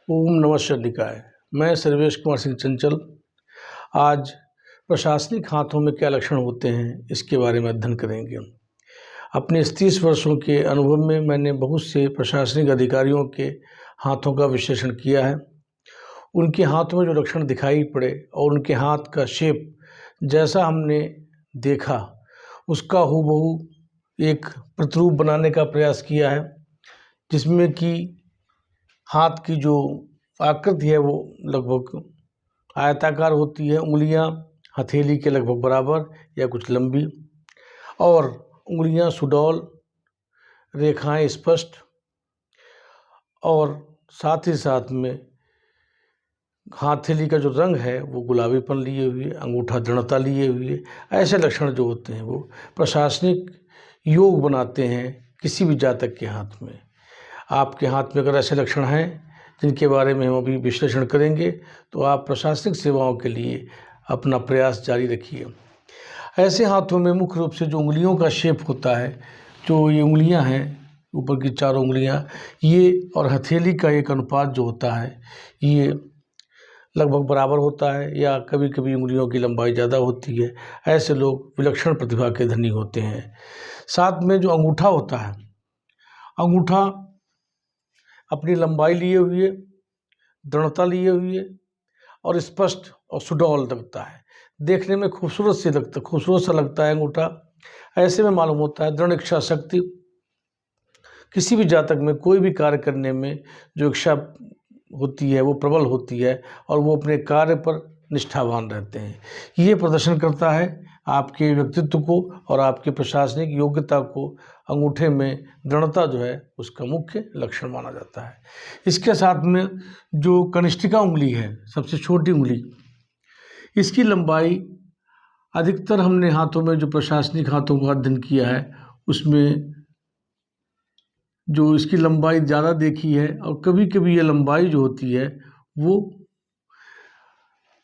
ओम नमः शिवाय। मैं सर्वेश कुमार सिंह चंचल आज प्रशासनिक हाथों में क्या लक्षण होते हैं इसके बारे में अध्ययन करेंगे। अपने इस 30 वर्षों के अनुभव में मैंने बहुत से प्रशासनिक अधिकारियों के हाथों का विश्लेषण किया है। उनके हाथों में जो लक्षण दिखाई पड़े और उनके हाथ का शेप जैसा हमने देखा उसका हूबहू एक प्रतिरूप बनाने का प्रयास किया है, जिसमें कि हाथ की जो आकृति है वो लगभग आयताकार होती है। उंगलियां हथेली के लगभग बराबर या कुछ लंबी और उंगलियां सुडौल, रेखाएं स्पष्ट और साथ ही साथ में हथेली का जो रंग है वो गुलाबीपन लिए हुए, अंगूठा दृढ़ता लिए हुए। ऐसे लक्षण जो होते हैं वो प्रशासनिक योग बनाते हैं किसी भी जातक के हाथ में। आपके हाथ में अगर ऐसे लक्षण हैं जिनके बारे में हम अभी विश्लेषण करेंगे तो आप प्रशासनिक सेवाओं के लिए अपना प्रयास जारी रखिए। ऐसे हाथों में मुख्य रूप से जो उंगलियों का शेप होता है, जो ये उंगलियां हैं ऊपर की चारों उंगलियां, ये और हथेली का एक अनुपात जो होता है ये लगभग बराबर होता है या कभी कभी उंगलियों की लंबाई ज़्यादा होती है। ऐसे लोग विलक्षण प्रतिभा के धनी होते हैं। साथ में जो अंगूठा होता है, अंगूठा अपनी लंबाई लिए हुए, दृढ़ता लिए हुए और स्पष्ट और सुडौल लगता है। देखने में खूबसूरत सा लगता है अंगूठा। ऐसे में मालूम होता है दृढ़ इच्छा शक्ति। किसी भी जातक में कोई भी कार्य करने में जो इच्छा होती है वो प्रबल होती है और वो अपने कार्य पर निष्ठावान रहते हैं। ये प्रदर्शन करता है आपके व्यक्तित्व को और आपके प्रशासनिक योग्यता को। अंगूठे में दृढ़ता जो है उसका मुख्य लक्षण माना जाता है। इसके साथ में जो कनिष्ठिका उंगली है, सबसे छोटी उंगली, इसकी लंबाई अधिकतर हमने हाथों में जो प्रशासनिक हाथों का अध्ययन किया है उसमें जो इसकी लंबाई ज़्यादा देखी है। और कभी कभी ये लंबाई जो होती है वो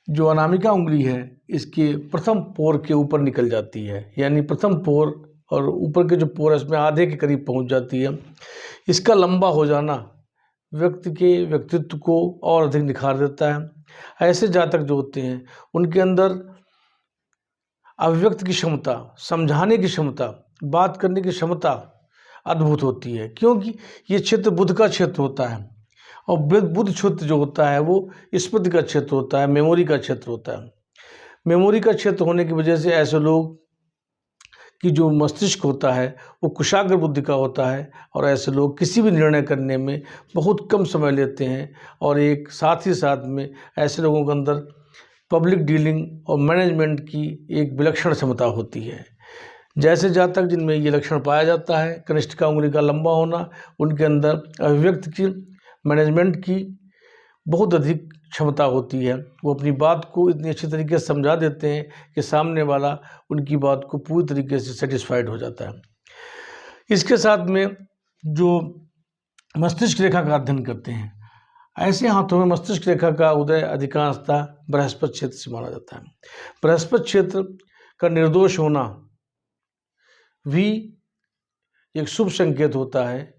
जो अनामिका उंगली है इसके प्रथम पोर के ऊपर निकल जाती है, यानी प्रथम पोर और ऊपर के जो पोर है इसमें आधे के करीब पहुंच जाती है। इसका लंबा हो जाना व्यक्ति के व्यक्तित्व को और अधिक निखार देता है। ऐसे जातक जो होते हैं उनके अंदर अभिव्यक्त की क्षमता, समझाने की क्षमता, बात करने की क्षमता अद्भुत होती है, क्योंकि ये क्षेत्र बुध का क्षेत्र होता है और बुध क्षेत्र जो होता है वो स्मृति का क्षेत्र होता है, मेमोरी का क्षेत्र होता है। मेमोरी का क्षेत्र होने की वजह से ऐसे लोग कि जो मस्तिष्क होता है वो कुशाग्र बुद्धि का होता है और ऐसे लोग किसी भी निर्णय करने में बहुत कम समय लेते हैं। और एक साथ ही साथ में ऐसे लोगों के अंदर पब्लिक डीलिंग और मैनेजमेंट की एक विलक्षण क्षमता होती है। जैसे जातक जिनमें ये लक्षण पाया जाता है, कनिष्ठिका उंगली का लंबा होना, उनके अंदर अभिव्यक्त की, मैनेजमेंट की बहुत अधिक क्षमता होती है। वो अपनी बात को इतनी अच्छी तरीके से समझा देते हैं कि सामने वाला उनकी बात को पूरी तरीके से सेटिस्फाइड हो जाता है। इसके साथ में जो मस्तिष्क रेखा का अध्ययन करते हैं, ऐसे हाथों में मस्तिष्क रेखा का उदय अधिकांशतः बृहस्पति क्षेत्र से माना जाता है। बृहस्पति क्षेत्र का निर्दोष होना भी एक शुभ संकेत होता है।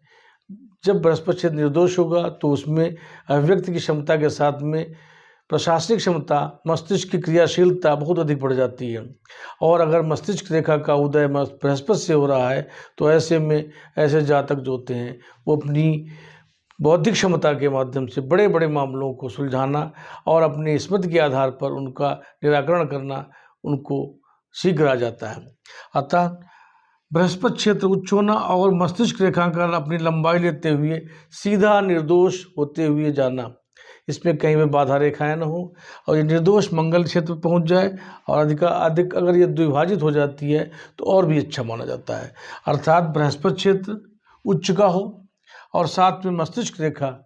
जब बृहस्पति क्षेत्र निर्दोष होगा तो उसमें अभिव्यक्ति की क्षमता के साथ में प्रशासनिक क्षमता, मस्तिष्क की क्रियाशीलता बहुत अधिक बढ़ जाती है। और अगर मस्तिष्क रेखा का उदय बृहस्पति से हो रहा है तो ऐसे में ऐसे जातक जो होते हैं वो अपनी बौद्धिक क्षमता के माध्यम से बड़े बड़े मामलों को सुलझाना और अपनी स्मृति के आधार पर उनका निराकरण करना उनको शीघ्र आ जाता है। अतः बृहस्पति क्षेत्र उच्च होना और मस्तिष्क रेखांकन अपनी लंबाई लेते हुए सीधा निर्दोष होते हुए जाना, इसमें कहीं भी बाधा रेखाएं न हो और ये निर्दोष मंगल क्षेत्र पहुंच जाए और अधिक अगर ये द्विभाजित हो जाती है तो और भी अच्छा माना जाता है। अर्थात बृहस्पति क्षेत्र उच्च का हो और साथ में मस्तिष्क रेखा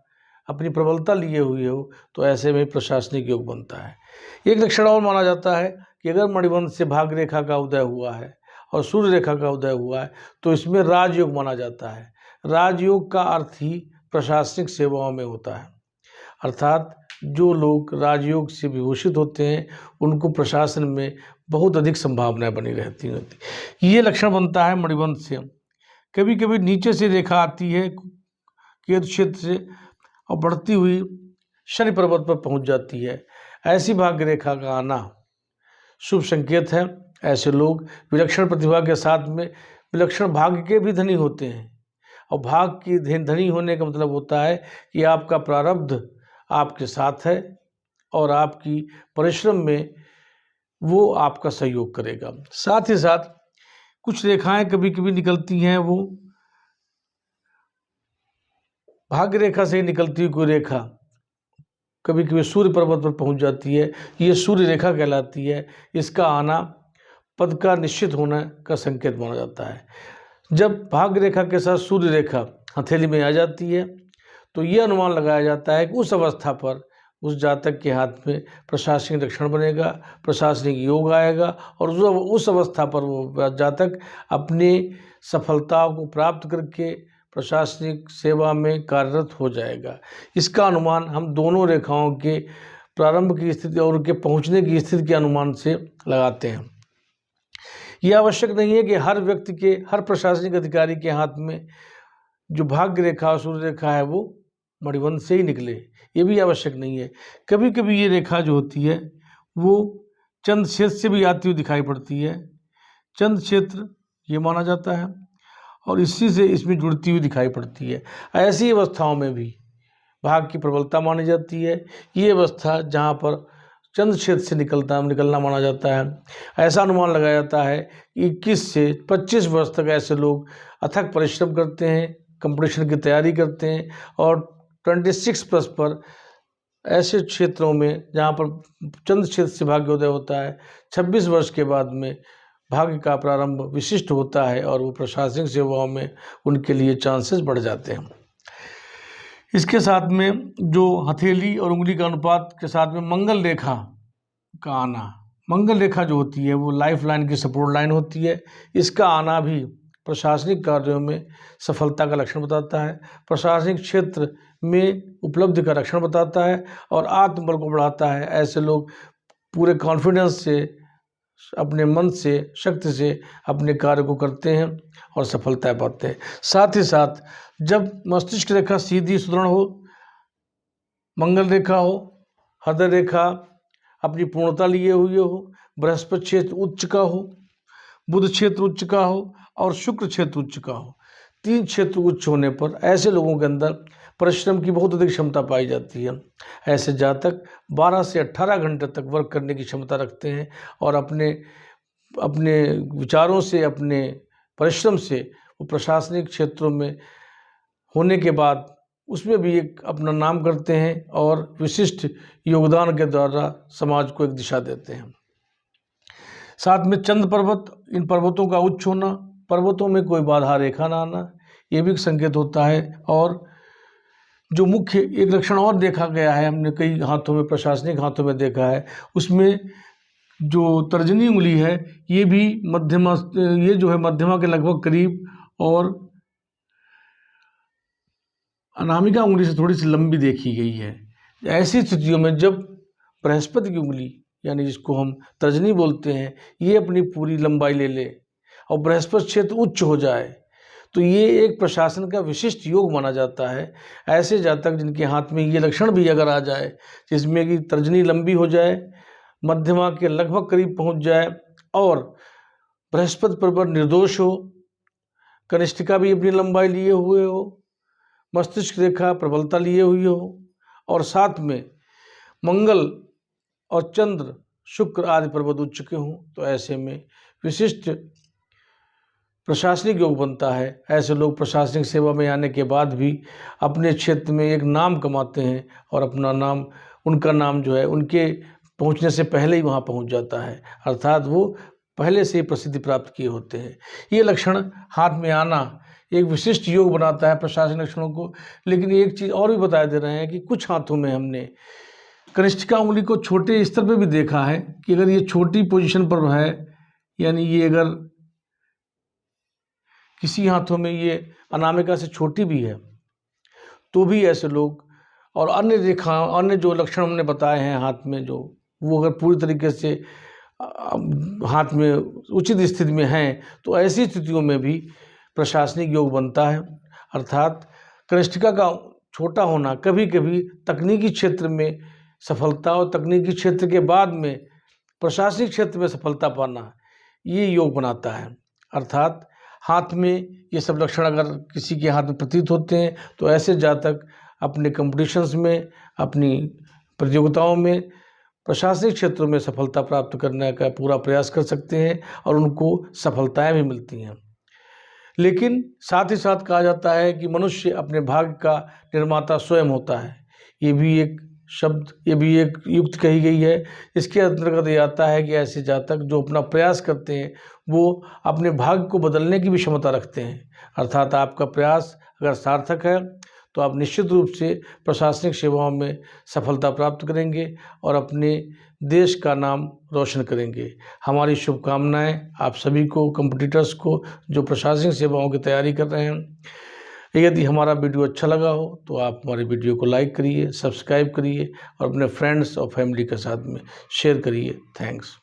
अपनी प्रबलता लिए हुए हो तो ऐसे में प्रशासनिक योग बनता है। एक लक्षण और माना जाता है कि अगर मणिबंध से भाग रेखा का उदय हुआ है और सूर्य रेखा का उदय हुआ है तो इसमें राजयोग माना जाता है। राजयोग का अर्थ ही प्रशासनिक सेवाओं में होता है। अर्थात जो लोग राजयोग से विभूषित होते हैं उनको प्रशासन में बहुत अधिक संभावनाएं बनी रहती होती। ये लक्षण बनता है मणिबंध से। कभी कभी नीचे से रेखा आती है केतु क्षेत्र से और बढ़ती हुई शनि पर्वत पर पहुंच जाती है। ऐसी भाग्य रेखा का आना शुभ संकेत है। ऐसे लोग विलक्षण प्रतिभा के साथ में विलक्षण भाग्य के भी धनी होते हैं। और भाग्य की धनी होने का मतलब होता है कि आपका प्रारब्ध आपके साथ है और आपकी परिश्रम में वो आपका सहयोग करेगा। साथ ही साथ कुछ रेखाएं कभी कभी निकलती हैं, वो भाग्य रेखा से ही निकलती हुई कोई रेखा कभी कभी सूर्य पर्वत पर पहुंच जाती है। ये सूर्य रेखा कहलाती है। इसका आना पद का निश्चित होने का संकेत माना जाता है। जब भाग्य रेखा के साथ सूर्य रेखा हथेली में आ जाती है तो ये अनुमान लगाया जाता है कि उस अवस्था पर उस जातक के हाथ में प्रशासनिक लक्षण बनेगा, प्रशासनिक योग आएगा और उस अवस्था पर वो जातक अपनी सफलताओं को प्राप्त करके प्रशासनिक सेवा में कार्यरत हो जाएगा। इसका अनुमान हम दोनों रेखाओं के प्रारंभ की स्थिति और उनके पहुंचने की स्थिति के अनुमान से लगाते हैं। यह आवश्यक नहीं है कि हर व्यक्ति के, हर प्रशासनिक अधिकारी के हाथ में जो भाग्य रेखा और सूर्य रेखा है वो मणिबंध से ही निकले, ये भी आवश्यक नहीं है। कभी कभी ये रेखा जो होती है वो चंद्र क्षेत्र से भी आती हुई दिखाई पड़ती है। चंद्र क्षेत्र ये माना जाता है और इसी से इसमें जुड़ती हुई दिखाई पड़ती है। ऐसी अवस्थाओं में भी भाग्य की प्रबलता मानी जाती है। ये अवस्था जहाँ पर चंद्र क्षेत्र से निकलना माना जाता है। ऐसा अनुमान लगाया जाता है कि 21 से 25 वर्ष तक ऐसे लोग अथक परिश्रम करते हैं, कंपटीशन की तैयारी करते हैं और 26 प्लस पर ऐसे क्षेत्रों में जहाँ पर चंद्र क्षेत्र से भाग्योदय होता है, 26 वर्ष के बाद में भाग्य का प्रारंभ विशिष्ट होता है और वो प्रशासनिक सेवाओं में उनके लिए चांसेस बढ़ जाते हैं। इसके साथ में जो हथेली और उंगली का अनुपात के साथ में मंगल रेखा का आना, मंगल रेखा जो होती है वो लाइफ लाइन की सपोर्ट लाइन होती है। इसका आना भी प्रशासनिक कार्यों में सफलता का लक्षण बताता है, प्रशासनिक क्षेत्र में उपलब्धि का लक्षण बताता है और आत्मबल को बढ़ाता है। ऐसे लोग पूरे कॉन्फिडेंस से, अपने मन से, शक्ति से अपने कार्य को करते हैं और सफलता पाते हैं। साथ ही साथ जब मस्तिष्क रेखा सीधी सुदृढ़ हो, मंगल रेखा हो, हृदय रेखा अपनी पूर्णता लिए हुई हो, बृहस्पति क्षेत्र उच्च का हो, बुध क्षेत्र उच्च का हो और शुक्र क्षेत्र उच्च का हो, 3 क्षेत्र उच्च होने पर ऐसे लोगों के अंदर परिश्रम की बहुत अधिक क्षमता पाई जाती है। ऐसे जातक 12 से 18 घंटे तक वर्क करने की क्षमता रखते हैं और अपने विचारों से, अपने परिश्रम से वो प्रशासनिक क्षेत्रों में होने के बाद उसमें भी एक अपना नाम करते हैं और विशिष्ट योगदान के द्वारा समाज को एक दिशा देते हैं। साथ में चंद्र पर्वत, इन पर्वतों का उच्च होना, पर्वतों में कोई बाधा रेखा ना आना, ये भी एक संकेत होता है। और जो मुख्य एक लक्षण और देखा गया है, हमने कई हाथों में, प्रशासनिक हाथों में देखा है, उसमें जो तर्जनी उंगली है ये भी मध्यमा, ये जो है मध्यमा के लगभग करीब और अनामिका उंगली से थोड़ी सी लंबी देखी गई है। ऐसी स्थितियों में जब बृहस्पति की उंगली, यानी जिसको हम तर्जनी बोलते हैं, ये अपनी पूरी लंबाई ले ले और बृहस्पति क्षेत्र उच्च हो जाए तो ये एक प्रशासन का विशिष्ट योग माना जाता है। ऐसे जातक जिनके हाथ में ये लक्षण भी अगर आ जाए, जिसमें कि तर्जनी लंबी हो जाए, मध्यमा के लगभग करीब पहुंच जाए और बृहस्पति पर निर्दोष हो, कनिष्ठिका भी अपनी लंबाई लिए हुए हो, मस्तिष्क रेखा प्रबलता लिए हुई हो और साथ में मंगल और चंद्र, शुक्र आदि पर्वत उच्च के हों, तो ऐसे में विशिष्ट प्रशासनिक योग बनता है। ऐसे लोग प्रशासनिक सेवा में आने के बाद भी अपने क्षेत्र में एक नाम कमाते हैं और अपना नाम, उनका नाम जो है उनके पहुंचने से पहले ही वहां पहुंच जाता है, अर्थात वो पहले से ही प्रसिद्धि प्राप्त किए होते हैं। ये लक्षण हाथ में आना एक विशिष्ट योग बनाता है प्रशासनिक लक्षणों को। लेकिन एक चीज़ और भी बता दे रहे हैं कि कुछ हाथों में हमने कनिष्ठिका उंगली को छोटे स्तर पे भी देखा है कि अगर ये छोटी पोजीशन पर है, यानी ये अगर किसी हाथों में ये अनामिका से छोटी भी है तो भी ऐसे लोग, और अन्य रेखा, अन्य जो लक्षण हमने बताए हैं हाथ में जो, वो अगर पूरी तरीके से हाथ में उचित स्थिति में हैं तो ऐसी स्थितियों में भी प्रशासनिक योग बनता है। अर्थात कनिष्ठिका का छोटा होना कभी कभी तकनीकी क्षेत्र में सफलता और तकनीकी क्षेत्र के बाद में प्रशासनिक क्षेत्र में सफलता पाना ये योग बनाता है। अर्थात हाथ में ये सब लक्षण अगर किसी के हाथ में प्रतीत होते हैं तो ऐसे जातक अपने कॉम्पिटिशन्स में, अपनी प्रतियोगिताओं में, प्रशासनिक क्षेत्रों में सफलता प्राप्त करने का पूरा प्रयास कर सकते हैं और उनको सफलताएं भी मिलती हैं। लेकिन साथ ही साथ कहा जाता है कि मनुष्य अपने भाग्य का निर्माता स्वयं होता है। ये भी एक शब्द, ये भी एक युक्ति कही गई है। इसके अंतर्गत ये आता है कि ऐसे जातक जो अपना प्रयास करते हैं वो अपने भाग्य को बदलने की भी क्षमता रखते हैं। अर्थात आपका प्रयास अगर सार्थक है तो आप निश्चित रूप से प्रशासनिक सेवाओं में सफलता प्राप्त करेंगे और अपने देश का नाम रोशन करेंगे। हमारी शुभकामनाएं आप सभी को, कॉम्पिटिटर्स को जो प्रशासनिक सेवाओं की तैयारी कर रहे हैं। यदि हमारा वीडियो अच्छा लगा हो तो आप हमारे वीडियो को लाइक करिए, सब्सक्राइब करिए और अपने फ्रेंड्स और फैमिली के साथ में शेयर करिए। थैंक्स।